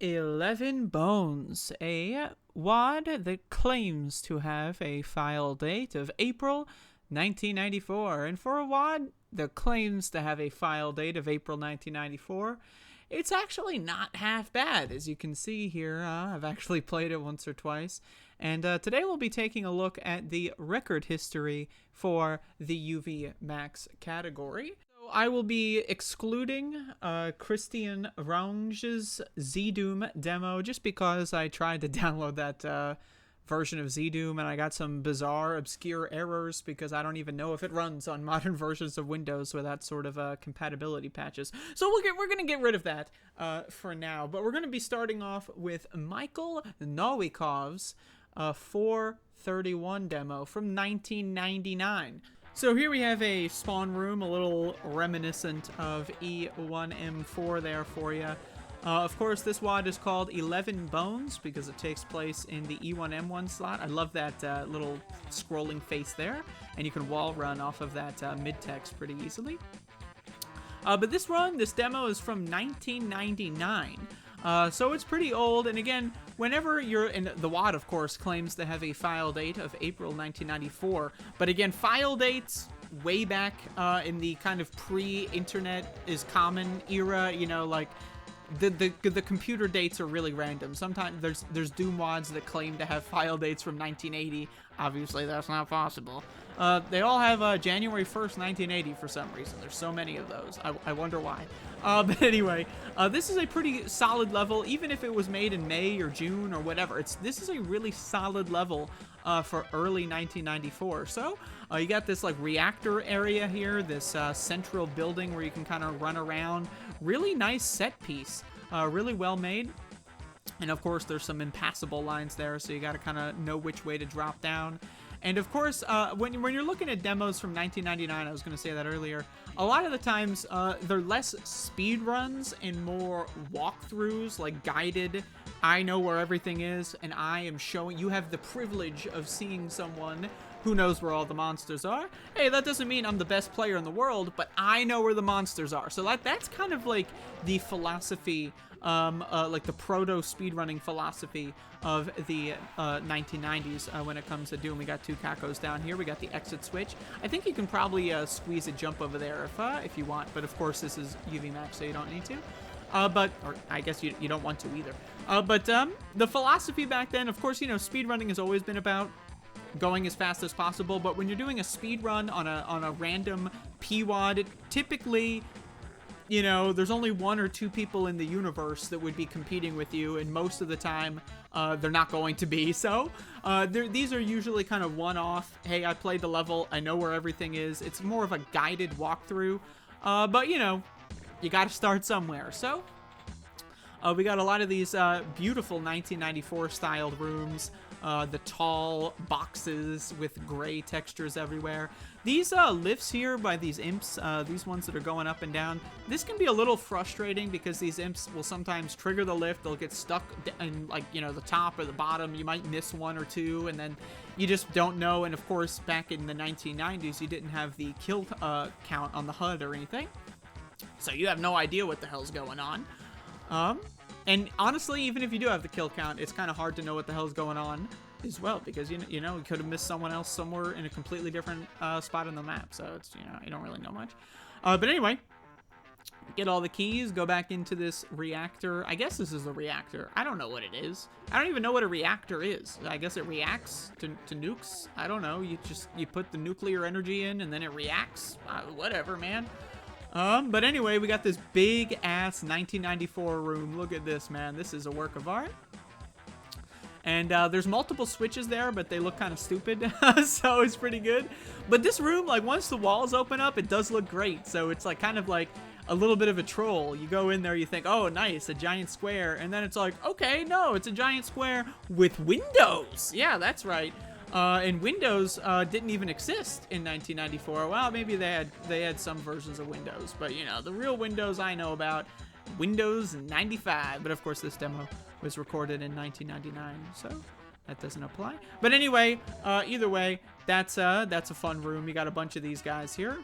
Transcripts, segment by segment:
11 Bones, a WAD that claims to have a file date of April 1994. And for a WAD that claims to have a file date of April 1994, it's actually not half bad. As you can see here, I've actually played it once or twice. And today we'll be taking a look at the record history for the UV Max category. I will be excluding Christian Range's Z-Doom demo just because I tried to download that version of Z-Doom and I got some bizarre, obscure errors because I don't even know if it runs on modern versions of Windows with that sort of compatibility patches. So we're going to get rid of that for now. But we're going to be starting off with Michael Novikov's 431 demo from 1999. So here we have a spawn room, a little reminiscent of E1M4 there for you. Of course, this WAD is called 11 Bones because it takes place in the E1M1 slot. I love that little scrolling face there, and you can wall run off of that mid-text pretty easily. But this demo is from 1999. So it's pretty old, and again, whenever you're in the WAD, of course, claims to have a file date of April 1994, but again, file dates way back in the kind of pre-internet is common era, you know, like the computer dates are really random. Sometimes there's Doom WADs that claim to have file dates from 1980. Obviously, that's not possible. They all have January 1st, 1980 for some reason. There's so many of those. I wonder why. But anyway, this is a pretty solid level, even if it was made in May or June or whatever. This is a really solid level for early 1994. So you got this like reactor area here, this central building where you can kind of run around. Really nice set piece, really well made. And of course, there's some impassable lines there, so you got to kind of know which way to drop down. And of course, when you're looking at demos from 1999, I was going to say that earlier, a lot of the times they're less speed runs and more walkthroughs, like guided. I know where everything is, and I am showing you have the privilege of seeing someone who knows where all the monsters are. Hey, that doesn't mean I'm the best player in the world, but I know where the monsters are. So that's kind of like the philosophy, like the proto speedrunning philosophy of the 1990s when it comes to Doom. We got two cacos down here. We got the exit switch. I think you can probably squeeze a jump over there if you want, but of course this is UV Max, so you don't need to. Or I guess you don't want to either. But the philosophy back then, of course, you know, speedrunning has always been about going as fast as possible, but when you're doing a speed run on a random PWAD, typically, you know, there's only one or two people in the universe that would be competing with you, and most of the time they're not going to be. So these are usually kind of one-off. Hey, I played the level, I know where everything is. It's more of a guided walkthrough, but you know, you got to start somewhere. So we got a lot of these beautiful 1994 styled rooms. The tall boxes with gray textures everywhere. These lifts here by these imps, these ones that are going up and down, this can be a little frustrating because these imps will sometimes trigger the lift. They'll get stuck in, like, you know, the top or the bottom. You might miss one or two, and then you just don't know. And of course, back in the 1990s, you didn't have the kill count on the HUD or anything, so you have no idea what the hell's going on. And honestly, even if you do have the kill count, it's kind of hard to know what the hell's going on as well, because you know you could have missed someone else somewhere in a completely different spot on the map. So it's, you know, you don't really know much. But anyway, get all the keys, go back into this reactor. I guess this is a reactor. I don't know what it is. I don't even know what a reactor is. I guess it reacts to nukes. I don't know. You put the nuclear energy in and then it reacts. Whatever, man. But anyway, we got this big ass 1994 room. Look at this, man. This is a work of art. And there's multiple switches there, but they look kind of stupid, so it's pretty good. But this room, like, once the walls open up, it does look great. So it's like kind of like a little bit of a troll. You go in there, you think, oh, nice, a giant square. And then it's like, okay, no, it's a giant square with windows. Yeah, that's right. And Windows didn't even exist in 1994. Well, maybe they had some versions of Windows, but you know, the real Windows I know about, Windows 95. But of course, this demo was recorded in 1999, so that doesn't apply. But anyway, either way, that's a fun room. You got a bunch of these guys here.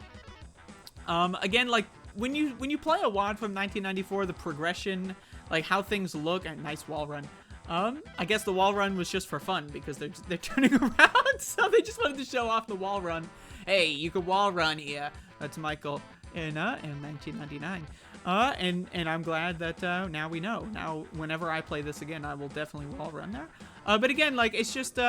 Again, like when you play a WAD from 1994, the progression, like how things look. And nice wall run. I guess the wall run was just for fun because they're turning around, so they just wanted to show off the wall run. Hey, you could wall run here. That's Michael in 1999. And I'm glad that now we know. Now, whenever I play this again, I will definitely wall run there. But again, like it's just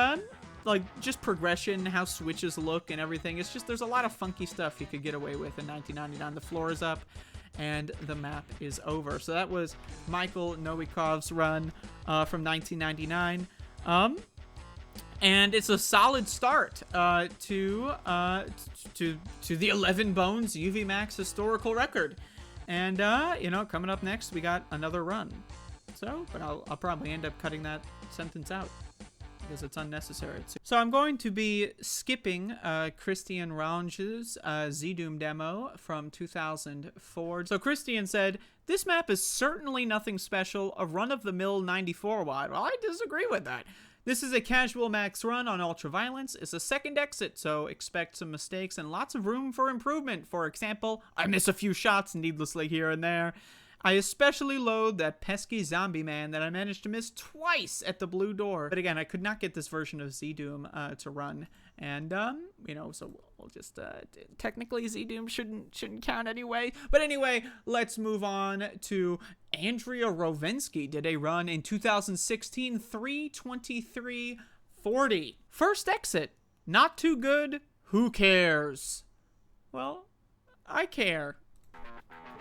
like just progression, how switches look and everything. It's just there's a lot of funky stuff you could get away with in 1999. The floor is up. And the map is over. So that was Michael Novikov's run from 1999. And it's a solid start to the 11 Bones UV Max historical record. And, you know, coming up next, we got another run. So, but I'll probably end up cutting that sentence out because it's unnecessary. So I'm going to be skipping Christian Range's Z-Doom demo from 2004. So Christian said, "This map is certainly nothing special, a run-of-the-mill 94 WAD." Well, I disagree with that. This is a casual max run on Ultraviolence. It's a second exit, so expect some mistakes and lots of room for improvement. For example, I miss a few shots needlessly here and there. I especially loathe that pesky zombie man that I managed to miss twice at the blue door. But again, I could not get this version of Z-Doom to run. And, you know, so we'll just, technically Z-Doom shouldn't count anyway. But anyway, let's move on to Andrea Rovensky did a run in 2016, 3:23:40. First exit, not too good, who cares? Well, I care.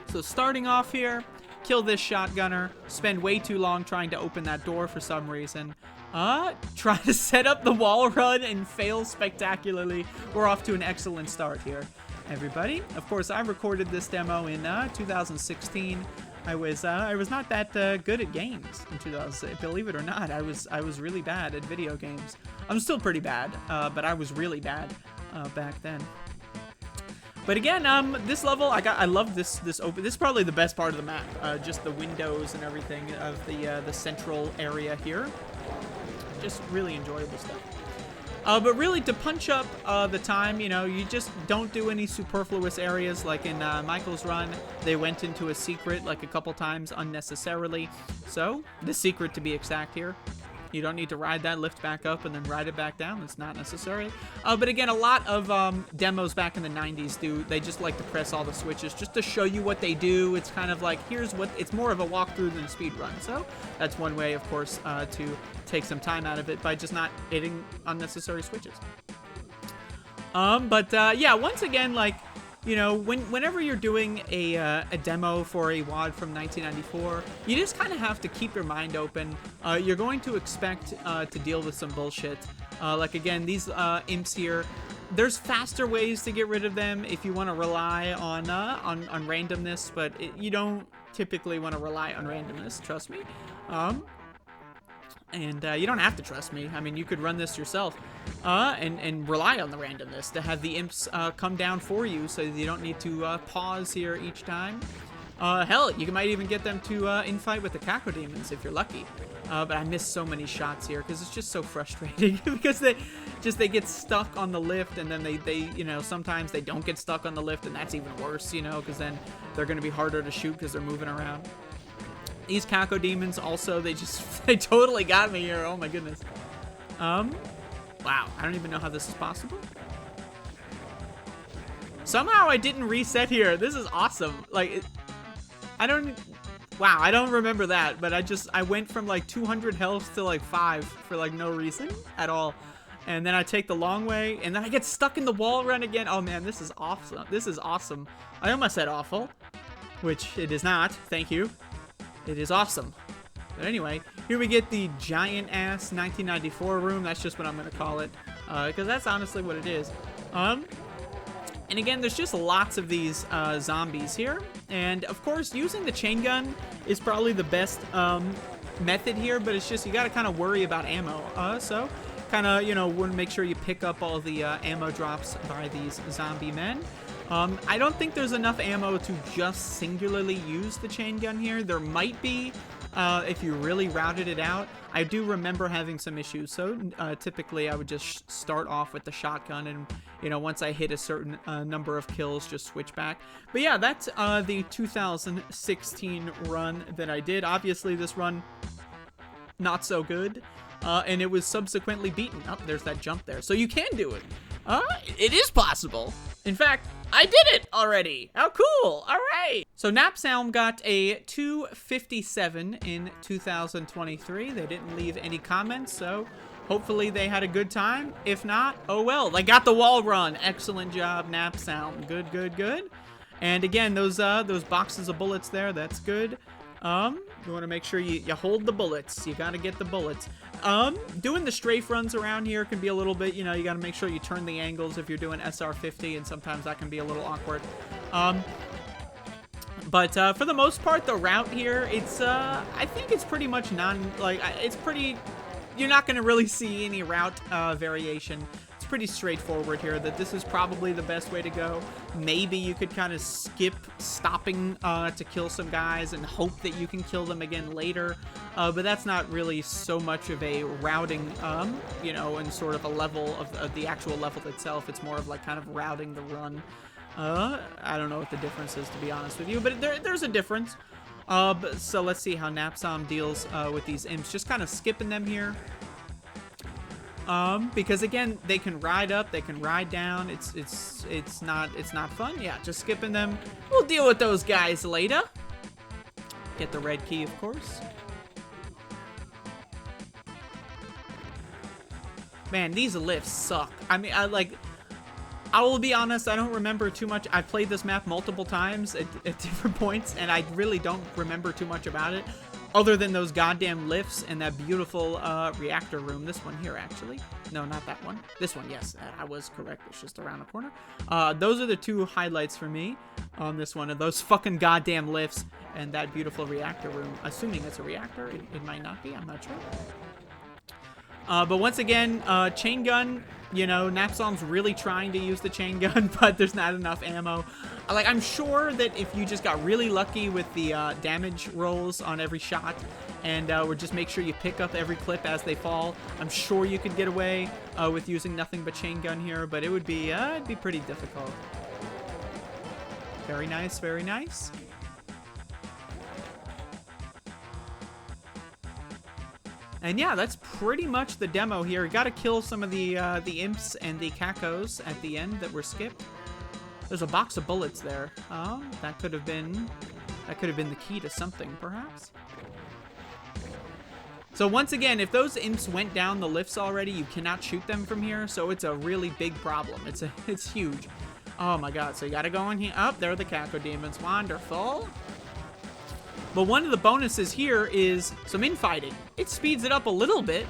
So starting off here, kill this shotgunner, spend way too long trying to open that door for some reason. Try to set up the wall run and fail spectacularly. We're off to an excellent start here, everybody. Of course, I recorded this demo in 2016. I was not that good at games in 2006. Believe it or not, I was really bad at video games. I'm still pretty bad, but I was really bad back then. But again, this level, I love this open. This is probably the best part of the map. Just the windows and everything of the central area here. Just really enjoyable stuff. But really, to punch up the time, you know, you just don't do any superfluous areas. Like in Michael's run, they went into a secret like a couple times unnecessarily. So the secret to be exact here. You don't need to ride that lift back up and then ride it back down. It's not necessary. But again, a lot of demos back in the 90s they just like to press all the switches just to show you what they do. It's kind of like, here's what, it's more of a walkthrough than a speed run. So that's one way, of course, to take some time out of it by just not hitting unnecessary switches. Yeah, once again, like, you know, whenever you're doing a demo for a WAD from 1994, you just kind of have to keep your mind open. You're going to expect to deal with some bullshit. Like, again, these imps here, there's faster ways to get rid of them if you want to rely on randomness, but you don't typically want to rely on randomness, trust me. And you don't have to trust me. I mean, you could run this yourself and rely on the randomness to have the imps come down for you so you don't need to pause here each time. Hell, you might even get them to infight with the cacodemons if you're lucky. But I missed so many shots here because it's just so frustrating because they get stuck on the lift, and then they you know, sometimes they don't get stuck on the lift, and that's even worse, you know, because then they're going to be harder to shoot because they're moving around. These cacodemons also, they totally got me here. Oh my goodness. Wow, I don't even know how this is possible. Somehow I didn't reset here. This is awesome. Like, wow, I don't remember that, but I went from like 200 health to like 5 for like no reason at all. And then I take the long way, and then I get stuck in the wall run again. Oh man, this is awesome. This is awesome. I almost said awful, which it is not. Thank you. It is awesome. But anyway, here we get the giant-ass 1994 room. That's just what I'm going to call it, because that's honestly what it is. And again, there's just lots of these zombies here. And, of course, using the chain gun is probably the best method here, but it's just you got to kind of worry about ammo. So, kind of, you know, want to make sure you pick up all the ammo drops by these zombie men. I don't think there's enough ammo to just singularly use the chain gun here. There might be, if you really routed it out. I do remember having some issues, so typically I would just start off with the shotgun, and you know, once I hit a certain number of kills, just switch back. But yeah, that's the 2016 run that I did. Obviously, this run not so good, and it was subsequently beaten. Oh, there's that jump there, so you can do it. It is possible. In fact, I did it already. How cool. All right. So Napsalm got a 257 in 2023. They didn't leave any comments, so hopefully they had a good time. If not, oh well. They got the wall run. Excellent job, Napsalm. Good, good, good. And again, those boxes of bullets there, that's good. You want to make sure you hold the bullets. You got to get the bullets. Doing the strafe runs around here can be a little bit, you know, you got to make sure you turn the angles if you're doing SR50, and sometimes that can be a little awkward. But for the most part, the route here, it's, I think it's pretty much it's pretty, you're not going to really see any route variation. It's pretty straightforward here, that this is probably the best way to go. Maybe you could kind of skip stopping to kill some guys and hope that you can kill them again later, but that's not really so much of a routing, you know, and sort of a level of the actual level itself. It's more of like kind of routing the run. I don't know what the difference is, to be honest with you, but there's a difference. So let's see how Napsalm deals with these imps. Just kind of skipping them here. Because again, they can ride up, they can ride down. It's not fun. Yeah, just skipping them. We'll deal with those guys later. Get the red key, of course. Man, these lifts suck. I mean, I will be honest, I don't remember too much. I've played this map multiple times at different points, and I really don't remember too much about it, other than those goddamn lifts and that beautiful reactor room. This one here, actually. No, not that one. This one, yes. I was correct. It's just around the corner. Those are the two highlights for me on this one. And those fucking goddamn lifts and that beautiful reactor room. Assuming it's a reactor. It might not be. I'm not sure. But once again, chain gun. You know, Napsalm's really trying to use the chain gun, but there's not enough ammo. Like, I'm sure that if you just got really lucky with the damage rolls on every shot, and would just make sure you pick up every clip as they fall, I'm sure you could get away with using nothing but chain gun here, but it would be it'd be pretty difficult. Very nice, very nice. And yeah, that's pretty much the demo here. Got to kill some of the imps and the cacos at the end that were skipped. There's a box of bullets there. Oh, that could have been the key to something, perhaps. So once again, if those imps went down the lifts already, you cannot shoot them from here. So it's a really big problem. It's huge. Oh my god! So you got to go in here. Oh, there are the caco demons. Wonderful. But one of the bonuses here is some infighting. It speeds it up a little bit.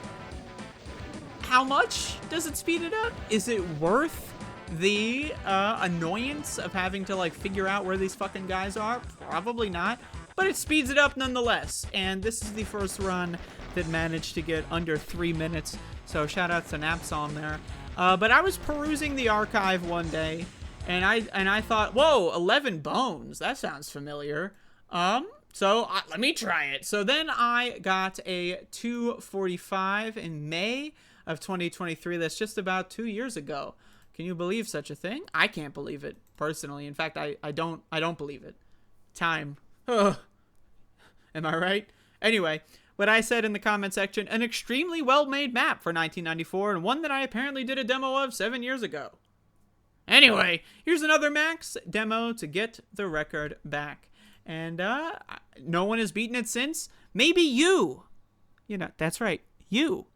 How much does it speed it up? Is it worth the annoyance of having to like figure out where these fucking guys are? Probably not. But it speeds it up nonetheless. And this is the first run that managed to get under 3 minutes. So shout out to Napsalm there. But I was perusing the archive one day, and I thought, whoa, 11 bones. That sounds familiar. So let me try it. So then I got a 245 in May of 2023. That's just about 2 years ago. Can you believe such a thing? I can't believe it personally. In fact, I don't believe it. Time. Ugh. Am I right? Anyway, what I said in the comment section, an extremely well-made map for 1994, and one that I apparently did a demo of 7 years ago. Anyway, here's another Max demo to get the record back. And no one has beaten it since. Maybe you. You know, that's right. You.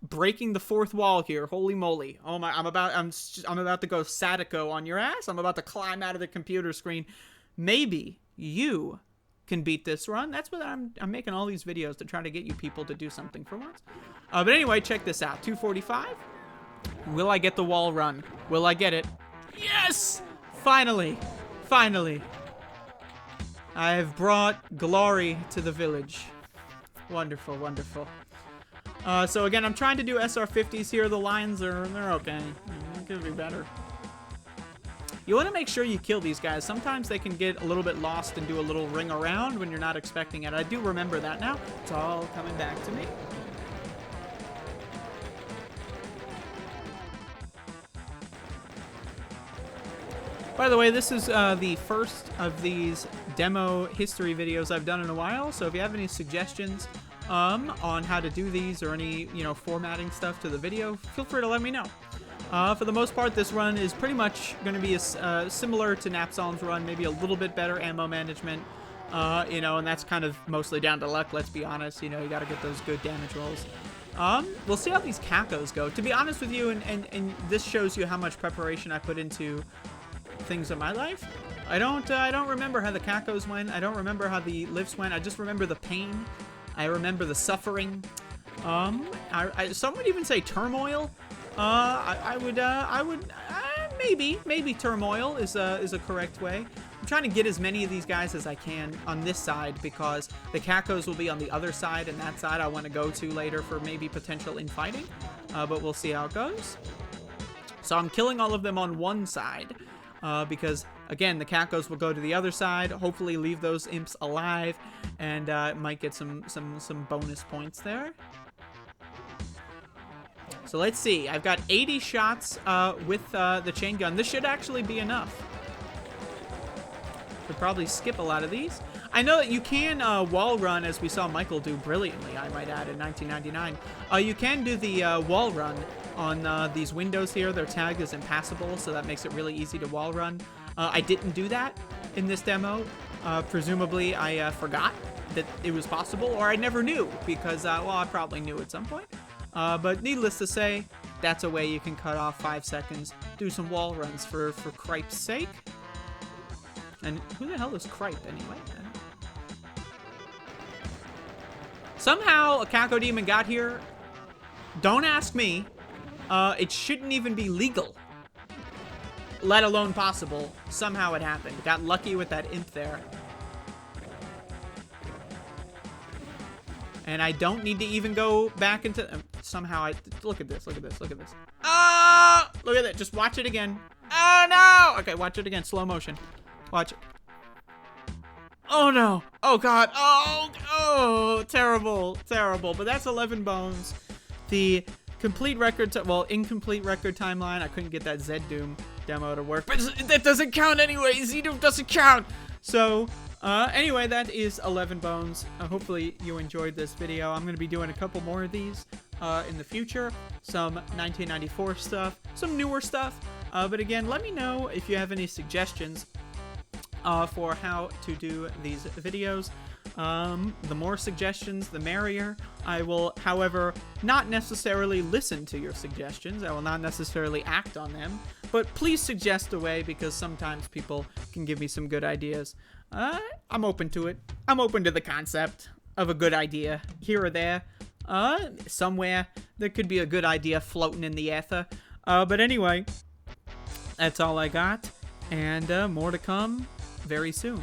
Breaking the fourth wall here. Holy moly. Oh my, I'm about to go Sadako on your ass. I'm about to climb out of the computer screen. Maybe you can beat this run. That's what I'm making all these videos, to try to get you people to do something for once. But anyway, check this out. 245. Will I get the wall run? Will I get it? Yes! Finally. Finally. I have brought glory to the village. Wonderful, wonderful. So again, I'm trying to do SR50s here. The lines they're okay. It could be better. you want to make sure you kill these guys. Sometimes they can get a little bit lost and do a little ring around when you're not expecting it. I do remember that now. It's all coming back to me. By the way, this is the first of these demo history videos I've done in a while, so if you have any suggestions on how to do these or any, formatting stuff to the video, feel free to let me know. For the most part, this run is pretty much going to be similar to Napsalm's run, maybe a little bit better ammo management, and that's kind of mostly down to luck, let's be honest. You got to get those good damage rolls. We'll see how these cacos go. To be honest with you, and this shows you how much preparation I put into things in my life. I don't remember how the cacos went. I don't remember how the lifts went. I just remember the pain. I remember the suffering. Some would even say turmoil. Maybe turmoil is a correct way. I'm trying to get as many of these guys as I can on this side because the cacos will be on the other side, and that side I want to go to later for maybe potential infighting. But we'll see how it goes. So I'm killing all of them on one side. Because, again, the cacos will go to the other side, hopefully leave those imps alive, and might get some bonus points there. So let's see. I've got 80 shots with the chain gun. This should actually be enough. Could probably skip a lot of these. I know that you can wall run, as we saw Michael do brilliantly, I might add, in 1999. You can do the wall run on these windows here. They're tagged as impassable, so that makes it really easy to wall run. I didn't do that in this demo. Presumably, I forgot that it was possible, or I never knew, because, I probably knew at some point. But needless to say, that's a way you can cut off 5 seconds, do some wall runs for Cripe's sake. And who the hell is Cripe, anyway? Somehow, a Caco Demon got here. Don't ask me. It shouldn't even be legal, let alone possible. Somehow it happened. Got lucky with that imp there. And I don't need to even go back into... somehow look at this, look at this, look at this. Ah! Look at that. Just watch it again. Oh, no! Okay, watch it again. Slow motion. Watch it. Oh, no. Oh, God. Oh, terrible, terrible. But that's 11 Bones. The... complete record, incomplete record timeline. I couldn't get that Zed Doom demo to work, but that doesn't count anyway. Z-Doom doesn't count. So, anyway, that is 11 Bones. Hopefully you enjoyed this video. I'm going to be doing a couple more of these in the future. Some 1994 stuff, some newer stuff. But again, let me know if you have any suggestions for how to do these videos. The more suggestions, the merrier. I will, however, not necessarily listen to your suggestions. I will not necessarily act on them. But please suggest a way, because sometimes people can give me some good ideas. I'm open to it. I'm open to the concept of a good idea here or there. Somewhere there could be a good idea floating in the ether. But anyway, that's all I got. And more to come very soon.